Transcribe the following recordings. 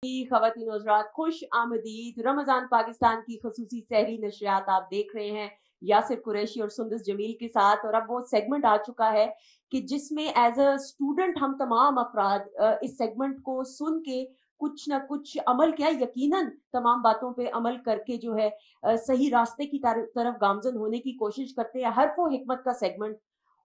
ख़वातीन और हज़रात खुश आमदीद। रमज़ान पाकिस्तान की ख़ुसूसी सहरी नशरियात आप देख रहे हैं यासिर कुरैशी और सुंदस जमील के साथ। और अब वो सेगमेंट आ चुका है कि जिसमें एज अ स्टूडेंट हम तमाम अफराद इस सेगमेंट को सुन के कुछ ना कुछ अमल क्या यकीनन तमाम बातों पे अमल करके जो है सही रास्ते की तरफ गामजन होने की कोशिश करते हैं। हर्फ व हिकमत का सेगमेंट,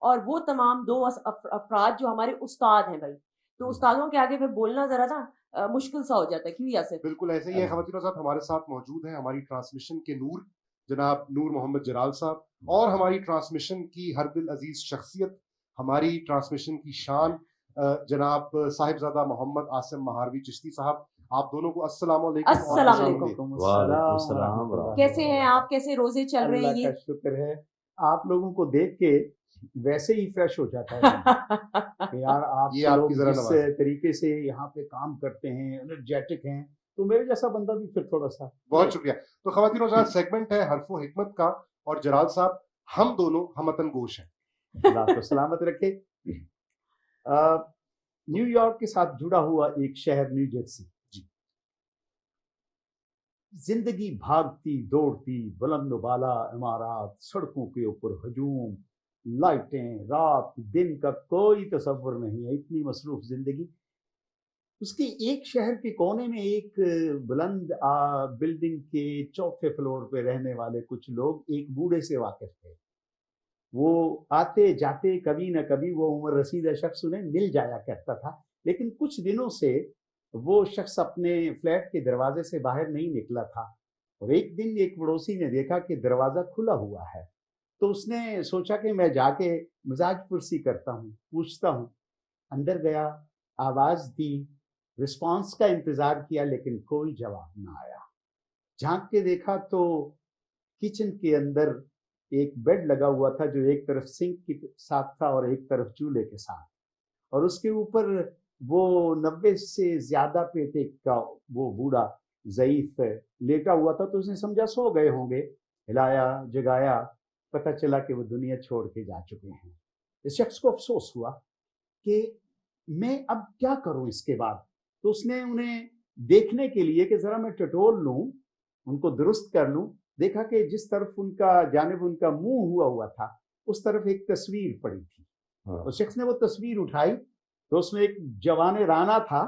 और वो तमाम दो अफराद जो हमारे उस्ताद हैं भाई। तो उस्तादों के आगे फिर बोलना जरा ना मुश्किल सा हो जाता है, क्यों यासिर? बिल्कुल ऐसे ही है। ख़वातीन साहब हमारे साथ मौजूद हैं हमारी ट्रांसमिशन के नूर जनाब नूर मोहम्मद जलाल साहब, और हमारी ट्रांसमिशन की हर दिल अजीज शख्सियत, हमारी ट्रांसमिशन की शान जनाब साहिबजादा मोहम्मद आसिम महारवी चिश्ती साहब। आप दोनों को अस्सलाम वालेकुम और अस्सलाम खुश वालेकुम। आमदीद। वालेकुम सलाम। कैसे हैं आप? कैसे रोजे चल रहे हैं अल्लाह का ये? शुक्र है। आप लोगों को देख के वैसे ही फ्रेश हो जाता है दिन कि यार आप ये आपकी लोग जरा जिस नवाजी। तरीके से यहाँ पे काम करते हैं, एनर्जेटिक हैं, तो मेरे जैसा बंदा भी फिर थोड़ा सा बहुत शुक्रिया। तो ख़वातीन और हज़रात सेगमेंट है हर्फ व हिकमत का, और जलाल साहब हम दोनों हमवतन गोश हैं। अल्लाह आपको सलामत रखे। न्यूयॉर्क के साथ जुड़ा हुआ एक शहर न्यू जर्सी, जिंदगी भागती दौड़ती, बुलंद बाला इमारात, सड़कों के ऊपर हजूम, लाइटें, रात दिन का कोई तस्वर नहीं है, इतनी मसरूफ जिंदगी। उसके एक शहर के कोने में एक बुलंद बिल्डिंग के चौथे फ्लोर पे रहने वाले कुछ लोग एक बूढ़े से वाकिफ थे। वो आते जाते कभी न कभी वो उम्र रसीदा शख्स उन्हें मिल जाया करता था, लेकिन कुछ दिनों से वो शख्स अपने फ्लैट के दरवाजे से बाहर नहीं निकला था। और एक दिन एक पड़ोसी ने देखा कि दरवाज़ा खुला हुआ है, तो उसने सोचा कि मैं जाके मिजाज पुरसी करता हूँ, पूछता हूँ। अंदर गया, आवाज़ दी, रिस्पॉन्स का इंतज़ार किया, लेकिन कोई जवाब ना आया। झांक के देखा तो किचन के अंदर एक बेड लगा हुआ था, जो एक तरफ सिंक के साथ था और एक तरफ चूल्हे के साथ, और उसके ऊपर वो 90 से ज्यादा पेटे का वो बूढ़ा ज़ईफ लेटा हुआ था। तो उसने समझा सो गए होंगे, हिलाया जगाया, पता चला कि वो दुनिया छोड़ के जा चुके हैं। इस शख्स को अफसोस हुआ कि मैं अब क्या करूं इसके बाद। तो उसने उन्हें देखने के लिए कि जरा मैं टटोल लूं, उनको दुरुस्त कर लूं, देखा कि जिस तरफ उनका जानिब उनका मुंह हुआ हुआ था, उस तरफ एक तस्वीर पड़ी थी। उस शख्स ने वो तस्वीर उठाई तो उसमें एक जवान राना था,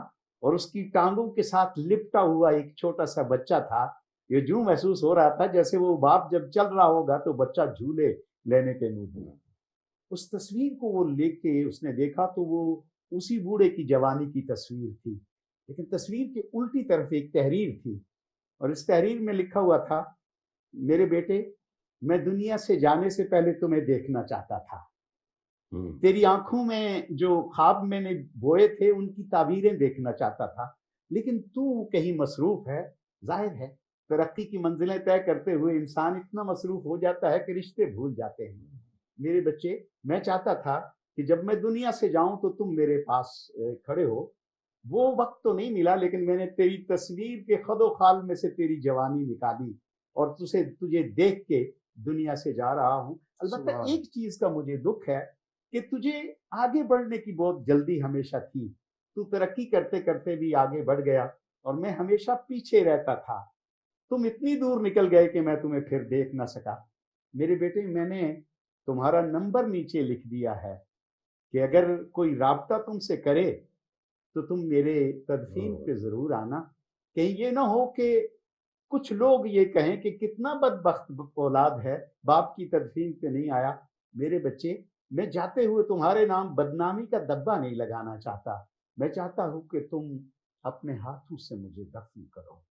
और उसकी टांगों के साथ लिपटा हुआ एक छोटा सा बच्चा था। ये यूं महसूस हो रहा था जैसे वो बाप जब चल रहा होगा तो बच्चा झूले लेने के मूड में। उस तस्वीर को वो लेके उसने देखा तो वो उसी बूढ़े की जवानी की तस्वीर थी, लेकिन तस्वीर के उल्टी तरफ एक तहरीर थी, और इस तहरीर में लिखा हुआ था, मेरे बेटे, मैं दुनिया से जाने से पहले तुम्हें देखना चाहता था। तेरी आंखों में जो ख्वाब मैंने बोए थे उनकी ताबीरें देखना चाहता था, लेकिन तू कहीं मसरूफ है। जाहिर है, तरक्की की मंजिलें तय करते हुए इंसान इतना मसरूफ हो जाता है कि रिश्ते भूल जाते हैं। मेरे बच्चे, मैं चाहता था कि जब मैं दुनिया से जाऊं तो तुम मेरे पास खड़े हो। वो वक्त तो नहीं मिला, लेकिन मैंने तेरी तस्वीर के खदो खाल में से तेरी जवानी निकाली, और तुझे देख के दुनिया से जा रहा हूं। अलबत्ता एक चीज का मुझे दुख है कि तुझे आगे बढ़ने की बहुत जल्दी हमेशा थी। तू तरक्की करते करते भी आगे बढ़ गया, और मैं हमेशा पीछे रहता था। तुम इतनी दूर निकल गए कि मैं तुम्हें फिर देख ना सका। मेरे बेटे, मैंने तुम्हारा नंबर नीचे लिख दिया है कि अगर कोई राब्ता तुमसे करे तो तुम मेरे तदफीन पे जरूर आना। कहीं ये ना हो कि कुछ लोग ये कहें कि कितना बदबख्त औलाद है, बाप की तदफीन पे नहीं आया। मेरे बच्चे, मैं जाते हुए तुम्हारे नाम बदनामी का दब्बा नहीं लगाना चाहता। मैं चाहता हूं कि तुम अपने हाथों से मुझे दफन करो,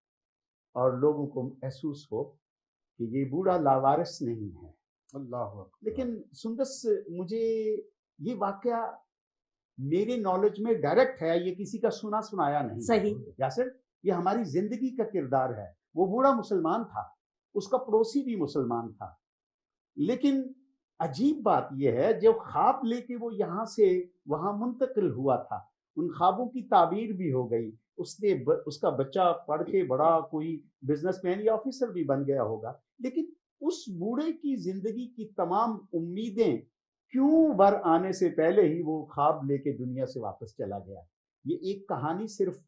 और लोगों को महसूस हो कि ये बूढ़ा लावारिस नहीं है। अल्लाह लेकिन सुंदस, मुझे ये वाकया मेरे नॉलेज में डायरेक्ट है, ये किसी का सुना सुनाया नहीं। सही। यासिर, ये हमारी जिंदगी का किरदार है। वो बूढ़ा मुसलमान था, उसका पड़ोसी भी मुसलमान था, लेकिन अजीब बात यह है, जो ख्वाब लेके वो यहाँ से वहां मुंतकिल हुआ था, उन ख्वाबों की ताबीर भी हो गई। उसका बच्चा पढ़ के बड़ा कोई बिजनेसमैन या ऑफिसर भी बन गया होगा, लेकिन उस बूढ़े की जिंदगी की तमाम उम्मीदें क्यों बर आने से पहले ही वो ख्वाब लेके दुनिया से वापस चला गया। ये एक कहानी सिर्फ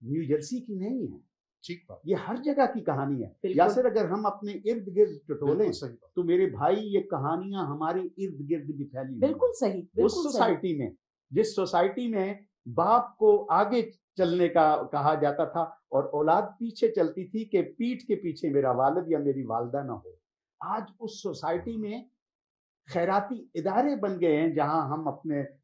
न्यू जर्सी की नहीं है, ठीक बात, ये हर जगह की कहानी है। बिल्कुल। यासिर, अगर हम अपने इर्द गिर्द टटोलें बिल्कुल सही बात, तो मेरे भाई ये कहानियां हमारे इर्द गिर्द भी फैली हुई हैं। बिल्कुल सही, उस बिल्कुल सही। सोसाइटी में, जिस सोसाइटी में बाप को आगे चलने का कहा जाता था और औलाद पीछे चलती थी कि पीठ के पीछे मेरा वालिद या मेरी वालदा ना हो, आज उस सोसाइटी में खैराती इदारे बन गए हैं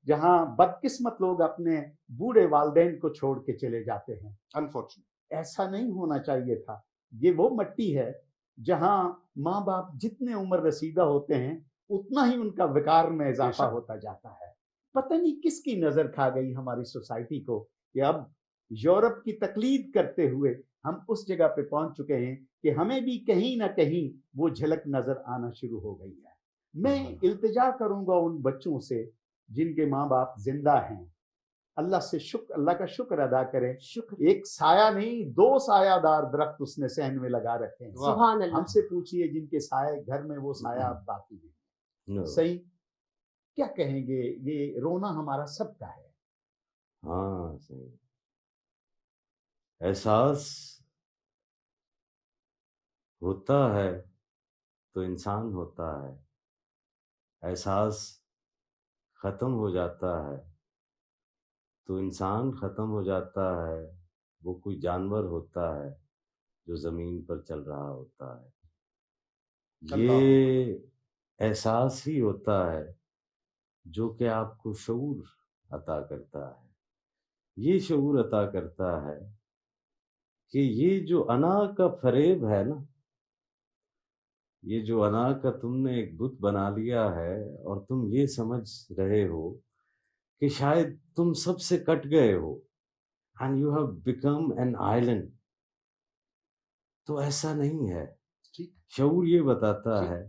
जहां बदकिस्मत लोग अपने बूढ़े वालिदैन को छोड़ के चले जाते हैं। अनफॉर्चुनेट। ऐसा नहीं होना चाहिए था। ये वो मट्टी है जहां माँ बाप जितने उम्र रसीदा होते हैं उतना ही उनका विकार में इजाफा बेशक। होता जाता है। पता नहीं किसकी नजर खा गई हमारी सोसाइटी को कि अब यूरोप की तकलीद करते हुए हम उस जगह पे पहुंच चुके हैं कि हमें भी कहीं ना कहीं वो झलक नजर आना शुरू हो गई है। मैं इल्तिजा करूंगा उन बच्चों से जिनके माँ बाप जिंदा हैं, अल्लाह का शुक्र अदा करें। शुक्र, एक साया नहीं, 2 सायादार दरख्त उसने सहन में लगा रखे हैं। वाह। सुभान अल्लाह। हमसे पूछिए जिनके साए घर में वो साया अब बाकी नहीं। No. सही, क्या कहेंगे, ये रोना हमारा सबका है। हाँ सही। एहसास होता है तो इंसान होता है, एहसास खत्म हो जाता है तो इंसान खत्म हो जाता है, वो कोई जानवर होता है जो ज़मीन पर चल रहा होता है। ये एहसास ही होता है जो कि आपको शऊर अता करता है। ये शऊर अता करता है कि ये जो अना का फरेब है ना, ये जो अना का तुमने एक बुत बना लिया है और तुम ये समझ रहे हो कि शायद तुम सबसे कट गए हो and you have become an island, तो ऐसा नहीं है। ठीक। शऊर ये बताता ठीक। है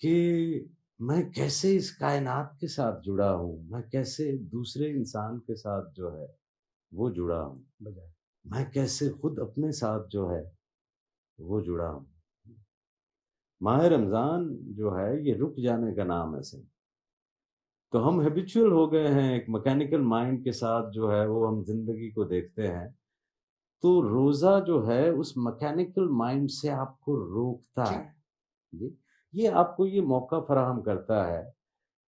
कि मैं कैसे इस कायनात के साथ जुड़ा हूँ, मैं कैसे दूसरे इंसान के साथ जो है वो जुड़ा हूँ, मैं कैसे खुद अपने साथ जो है वो जुड़ा हूँ। माह रमज़ान जो है ये रुक जाने का नाम है सही। तो हम हैबिचुअल हो गए हैं, एक मैकेनिकल माइंड के साथ जो है वो हम जिंदगी को देखते हैं। तो रोज़ा जो है उस मैकेनिकल माइंड से आपको रोकता है जी। ये आपको ये मौका फराहम करता है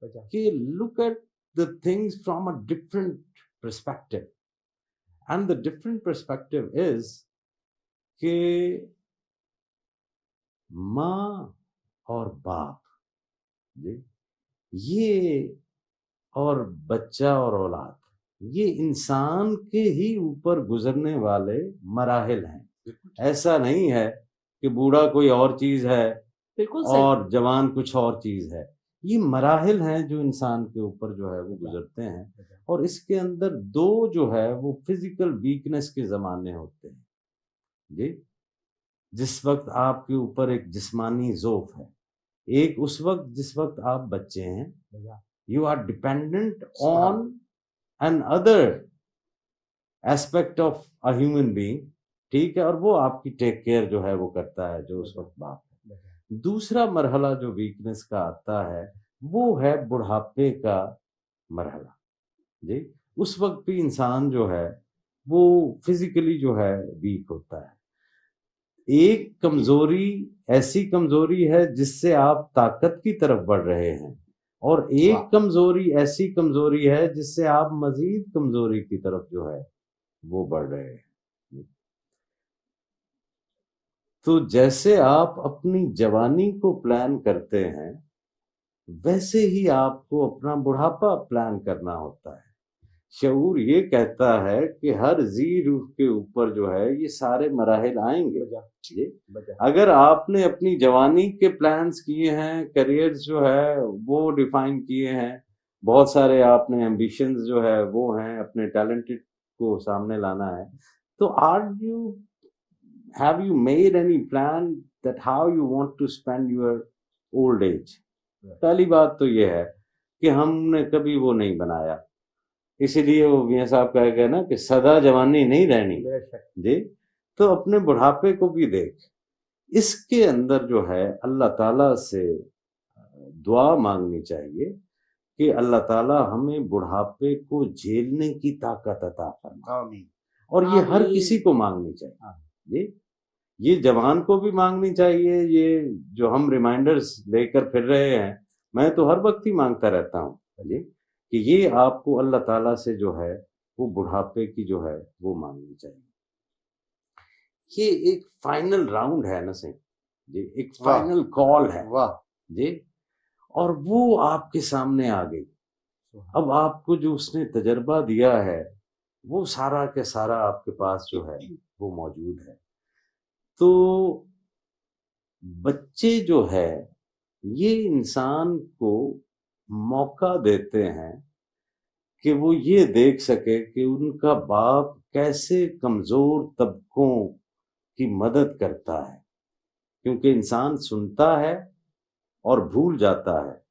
कि look at the things from a different perspective, and the different perspective is कि माँ और बाप जी, ये और बच्चा और औलाद, ये इंसान के ही ऊपर गुजरने वाले मराहिल हैं। ऐसा नहीं है कि बूढ़ा कोई और चीज है बिल्कुल सही। और जवान कुछ और चीज है। ये मराहिल हैं जो इंसान के ऊपर जो है वो गुजरते हैं, और इसके अंदर 2 जो है वो फिजिकल वीकनेस के जमाने होते हैं जी। जिस वक्त आपके ऊपर एक जिस्मानी ज़ौफ है, एक उस वक्त जिस वक्त आप बच्चे हैं, you are dependent on another aspect of a human being, ठीक है, और वो आपकी टेक केयर जो है वो करता है, जो उस वक्त बाप है। दूसरा मरहला जो वीकनेस का आता है वो है बुढ़ापे का मरहला जी। उस वक्त भी इंसान जो है वो फिजिकली जो है वीक होता है। एक कमजोरी ऐसी कमजोरी है जिससे आप ताकत की तरफ बढ़ रहे हैं, और एक कमजोरी ऐसी कमजोरी है जिससे आप मजीद कमजोरी की तरफ जो है वो बढ़ रहे हैं। तो जैसे आप अपनी जवानी को प्लान करते हैं वैसे ही आपको अपना बुढ़ापा प्लान करना होता है। शऊर ये कहता है कि हर जी रूह के ऊपर जो है ये सारे मराहिल आएंगे। अगर आपने अपनी जवानी के प्लान्स किए हैं, करियर्स जो है वो डिफाइन किए हैं, बहुत सारे आपने एम्बिशंस जो है वो हैं, अपने टैलेंटेड को सामने लाना है, तो have you made any plan that how you want to spend your old age? पहली बात तो ये है कि हमने कभी वो नहीं बनाया, इसीलिए वो मियां साहब कह गए ना कि सदा जवानी नहीं रहनी जी। तो अपने बुढ़ापे को भी देख, इसके अंदर जो है अल्लाह ताला से दुआ मांगनी चाहिए कि अल्लाह ताला हमें बुढ़ापे को झेलने की ताकत अता फरमाए। आमीन। اور یہ ہر آمین۔ کسی کو مانگنی چاہیے جی، یہ جوان کو بھی مانگنی چاہیے، یہ جو ہم ریمائنڈرز لے کر پھر رہے ہیں، میں تو ہر وقت ہی مانگتا رہتا ہوں جی، کہ یہ آپ کو اللہ تعالیٰ سے جو ہے وہ بڑھاپے کی جو ہے وہ مانگنی چاہیے۔ یہ ایک فائنل راؤنڈ ہے نسیم جی، ایک فائنل کال ہے واہ جی، اور وہ آپ کے سامنے آ گئی۔ اب آپ کو جو اس نے تجربہ دیا ہے وہ سارا کے سارا آپ کے پاس جو ہے وہ موجود ہے۔ تو بچے جو ہے یہ انسان کو موقع دیتے ہیں کہ وہ یہ دیکھ سکے کہ ان کا باپ کیسے کمزور طبقوں کی مدد کرتا ہے، کیونکہ انسان سنتا ہے اور بھول جاتا ہے،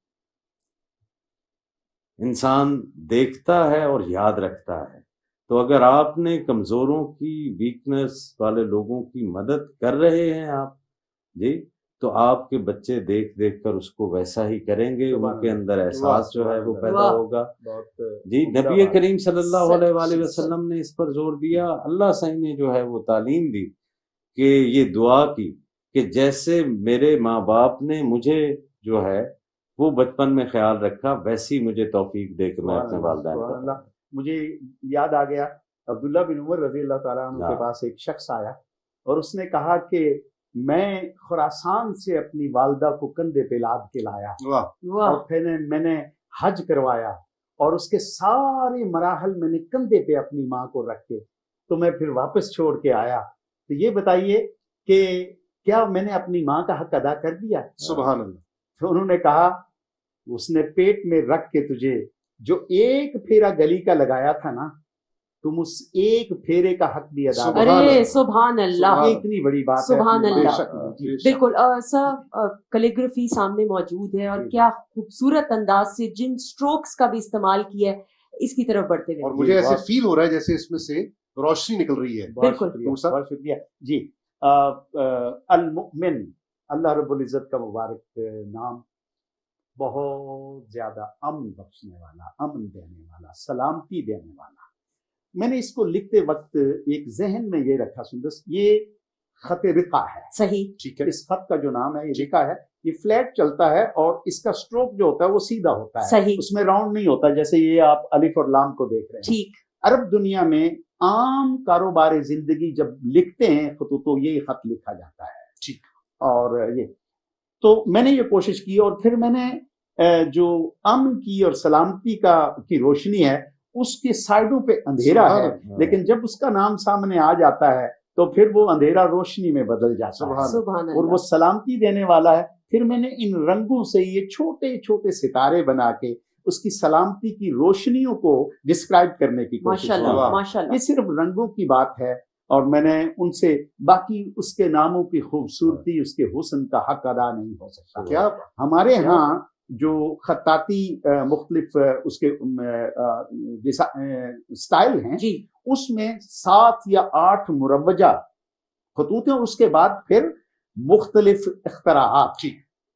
انسان دیکھتا ہے اور یاد رکھتا ہے۔ تو اگر آپ نے کمزوروں کی، ویکنس والے لوگوں کی مدد کر رہے ہیں آپ جی، تو آپ کے بچے دیکھ دیکھ کر اس کو ویسا ہی کریں گے، ان کے اندر احساس جو ہے وہ پیدا واہ۔ ہوگا بہت جی۔ نبی کریم صلی اللہ علیہ وآلہ سچ- وسلم نے اس پر زور دیا، اللہ صحیح نے جو ہے وہ تعلیم دی کہ یہ دعا کی کہ جیسے میرے ماں باپ نے مجھے جو ہے وہ بچپن میں خیال رکھا، ویسی مجھے توفیق دے کہ میں اپنے والدین سبحان کو اللہ۔ مجھے یاد آ گیا عبداللہ بن عمر رضی اللہ تعالیٰ عنہ کے ہاں۔ پاس ایک شخص آیا اور اس نے کہا کہ میں خراسان سے اپنی والدہ کو کندھے پہ لاد کے لایا واہ واہ، اور پھر میں نے حج کروایا اور اس کے سارے مراحل میں نے کندھے پہ اپنی ماں کو رکھ کے تو میں پھر واپس چھوڑ کے آیا۔ تو یہ بتائیے کہ کیا میں نے اپنی ماں کا حق ادا کر دیا؟ سبحان اللہ۔ تو انہوں نے کہا اس نے پیٹ میں رکھ کے تجھے جو ایک پھیرا گلی کا لگایا تھا نا، تم اس ایک پھیرے کا حق بھی ادا سبحان کر ارے اللہ۔ سبحان اللہ، یہ اتنی بڑی بات ہے سبحان اپنی ماں اللہ۔ کا شک، حق۔ جی بے شک۔ بالکل سر، کلیگرافی سامنے موجود ہے اور کیا خوبصورت انداز سے جن سٹروکس کا بھی استعمال کیا ہے، اس کی طرف بڑھتے ہوئے اور مجھے ایسے بہت- فیل ہو رہا ہے جیسے اس میں سے روشنی نکل رہی ہے۔ بہت بالکل۔ شکریہ، نور صاحب۔ بہت شکریہ جی۔ المؤمن، اللہ رب العزت کا مبارک نام، بہت زیادہ امن بخشنے والا، امن دینے والا، سلامتی دینے والا۔ میں نے اس کو لکھتے وقت ایک ذہن میں یہ رکھا سندس، یہ خط رقہ ہے، صحیح، ٹھیک ہے، اس خط کا جو نام ہے یہ رقہ ہے، یہ فلیٹ چلتا ہے اور اس کا سٹروک جو ہوتا ہے وہ سیدھا ہوتا ہے، صحیح، اس میں راؤنڈ نہیں ہوتا جیسے یہ آپ الف اور لام کو دیکھ رہے ہیں۔ ٹھیک، عرب دنیا میں عام کاروبار زندگی جب لکھتے ہیں خطوط تو یہ خط لکھا جاتا ہے، ٹھیک۔ اور یہ تو میں نے یہ کوشش کی اور پھر میں نے جو امن کی اور سلامتی کی روشنی ہے اس کے سائڈوں پہ اندھیرا سبحان ہے، اللہ۔ لیکن جب اس کا نام سامنے آ جاتا ہے تو پھر وہ اندھیرا روشنی میں بدل جاتا ہے سبحان سبحان اور وہ اللہ، سلامتی دینے والا ہے۔ پھر میں نے ان رنگوں سے یہ چھوٹے چھوٹے ستارے بنا کے اس کی سلامتی کی روشنیوں کو ڈسکرائب کرنے کی کوشش ماشاء کی۔ اللہ، واہ۔ ماشاء اللہ، یہ صرف رنگوں کی بات ہے اور میں نے ان سے باقی اس کے ناموں کی خوبصورتی، اس کے حسن کا حق ادا نہیں ہو سکتا۔ کیا ہمارے ہاں جو خطاطی مختلف اس کے سٹائل ہیں، جی، اس میں 7 یا 8 مروجہ خطوط ہیں اور اس کے بعد پھر مختلف اختراعات۔ ٹھیک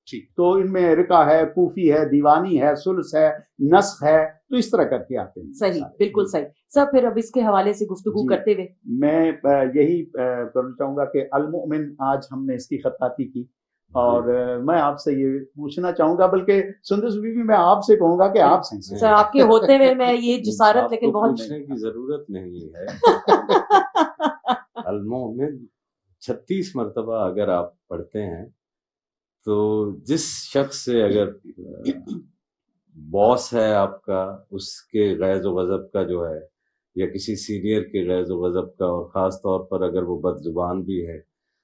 ٹھیک۔ تو ان میں رقہ ہے، کوفی ہے، دیوانی ہے، ثلث ہے، نسخ ہے، تو اس طرح کر کے آتے ہیں۔ صحیح، بالکل صحیح سر۔ پھر اب اس کے حوالے سے گفتگو جی۔ کرتے ہوئے میں یہی کرنا چاہوں گا کہ المؤمن آج ہم نے اس کی خطاطی کی اور میں آپ سے یہ پوچھنا چاہوں گا، بلکہ سندس بی بی میں آپ سے کہوں گا کہ آپ سے سر آپ کے ہوتے ہوئے میں یہ جسارت آپ لیکن کو بہت پوچھنے کی ضرورت نہیں ہے۔ المؤمن 36 مرتبہ اگر آپ پڑھتے ہیں تو جس شخص سے اگر باس ہے آپ کا، اس کے غیظ و غضب کا جو ہے، یا کسی سینئر کے غیظ و غضب کا، اور خاص طور پر اگر وہ بد زبان بھی ہے،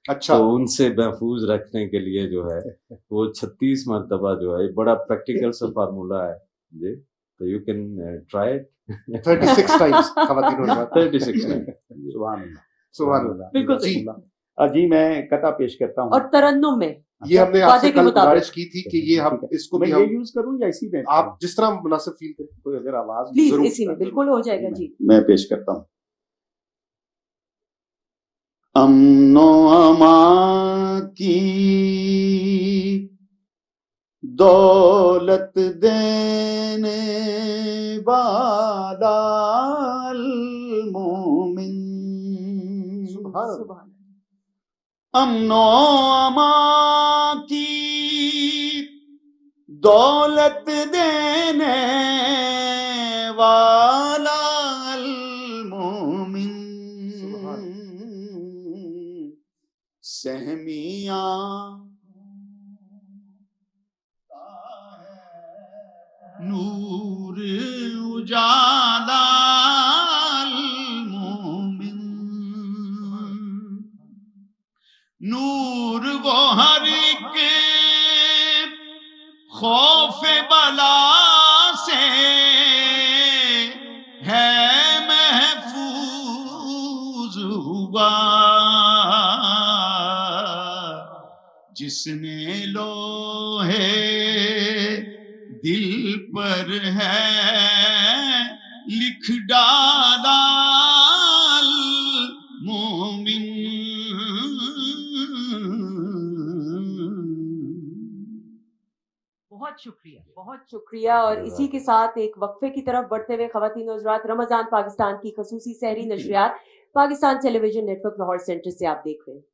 اچھا، تو ان سے محفوظ رکھنے کے لیے جو ہے وہ 36 مرتبہ جو ہے، بڑا پریکٹیکل سا فارمولا ہے جی، تو you can try it 36 Times خواتین اور مرد۔ 36 میں۔ سبحان اللہ، سبحان اللہ۔ بالکل جی، جی میں قطع پیش کرتا ہوں۔ اور ترنم میں یہ ہم نے آپ سے وعدے کے کل مطابق۔ گزارش کی تھی کہ یہ ہم اس کو میں بھی یہ ہم یوز کروں یا اسی میں آپ جس طرح مناسب فیل کریں۔ کوئی اگر آواز پلیز ضرور، اسی میں بالکل ہو جائے گا جی۔ میں پیش کرتا ہوں۔ امن و امان کی دولت دینے والا المومن، सुभान अमनो अमा की दौलत देने वाला अल-मोमिन सहमियां नूर उजाला अल-मोमिन नूर वो हर के खौफ बला से है महफूज हुआ जिसने लोहे दिल पर है लिख डाला मोमिन बहुत शुक्रिया और इसी के साथ एक वक्फे की तरफ बढ़ते हुए ख़वातीन और हज़रात रमज़ान पाकिस्तान की खसूसी सहरी नशरियात Pakistan television network Lahore centre से आप देख रहे हैं।